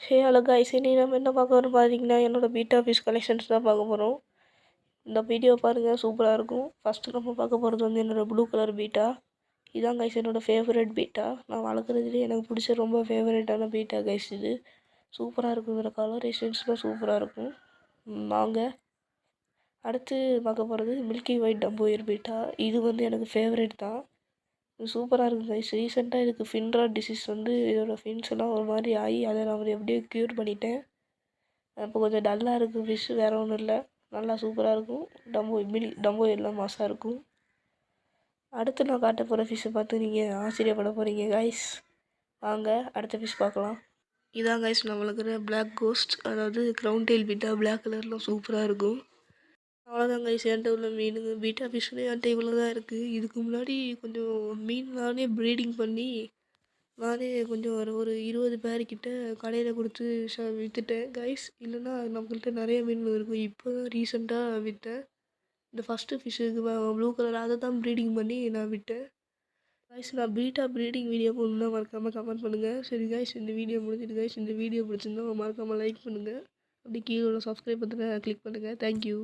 Hey hello guys, இனி நம்ம என்ன பார்க்க போகிறோம் பார்த்தீங்கன்னா என்னோட பீட்டா ஃபிஷ் கலெக்ஷன்ஸ் தான் பார்க்க போகிறோம். இந்த வீடியோ பாருங்கள், சூப்பராக இருக்கும். ஃபஸ்ட்டு நம்ம பார்க்க போகிறது வந்து என்னோடய ப்ளூ கலர் பீட்டா. இதான் கைஸ் என்னோடய ஃபேவரட் பீட்டா. நான் வளர்க்குறதுலேயே எனக்கு பிடிச்ச ரொம்ப ஃபேவரட்டான பீட்டா கைஸ் இது. சூப்பராக இருக்கும், இதில் கலரேஷன்ஸ்லாம் சூப்பராக இருக்கும். வாங்க அடுத்து பார்க்க போகிறது மில்கி ஒயிட் டம்போயர் பீட்டா. இது வந்து எனக்கு ஃபேவரட் தான். இது சூப்பராக இருக்குது கைஸ். ரீசெண்டாக இதுக்கு ஃபின்ராட் டிசீஸ் வந்து இதோட ஃபின்ஸ் எல்லாம் ஒரு மாதிரி ஆகி அதை நான் எப்படியோ க்யூர் பண்ணிட்டேன். இப்போ கொஞ்சம் டல்லாக இருக்குது ஃபிஷ், வேறு ஒன்றும் இல்லை. நல்லா சூப்பராக இருக்கும். டம்போ எல்லாம் மாசாக இருக்கும். அடுத்து நான் காட்ட போகிற ஃபிஷ்ஷை பார்த்து நீங்கள் ஆச்சரியப்பட போகிறீங்க கைஸ். வாங்க அடுத்த ஃபிஷ் பார்க்கலாம். இதான் கைஸ் நான் வளர்க்குற பிளாக் கோஸ்ட், அதாவது க்ரௌன் டெயில் பீட்டா. பிளாக் கலர்லாம் சூப்பராக இருக்கும். அவ்வளோதான் கைஸ் என்கிட்ட உள்ள மீனுங்க. பீட்டா ஃபிஷ்ஷுன்னு என்கிட்ட இவ்வளோ தான் இருக்குது. இதுக்கு முன்னாடி கொஞ்சம் மீன் நானே ப்ரீடிங் பண்ணி நானே கொஞ்சம் ஒரு 20 பேர்கிட்ட கடையில் கொடுத்து விற்றுட்டேன் கைஸ். இல்லைன்னா நம்மள்கிட்ட நிறைய மீன் இருக்கும். இப்போ தான் ரீசெண்டாக விற்றேன். இந்த ஃபஸ்ட்டு ஃபிஷ்ஷுக்கு ப்ளூ கலர் அதை தான் ப்ரீடிங் பண்ணி நான் விட்டேன் கைஸ். நான் பீட்டா ப்ரீடிங் வீடியோ போடணுன்னா மறக்காமல் கமெண்ட் பண்ணுங்கள். சரி கைஸ், இந்த வீடியோ முடிஞ்சிட்டு கைஸ். இந்த வீடியோ பிடிச்சிருந்தா மறக்காமல் லைக் பண்ணுங்கள். அப்படி கீழே உள்ள சப்ஸ்கிரைப் பண்ணுங்கள், கிளிக் பண்ணுங்கள். தேங்க்யூ.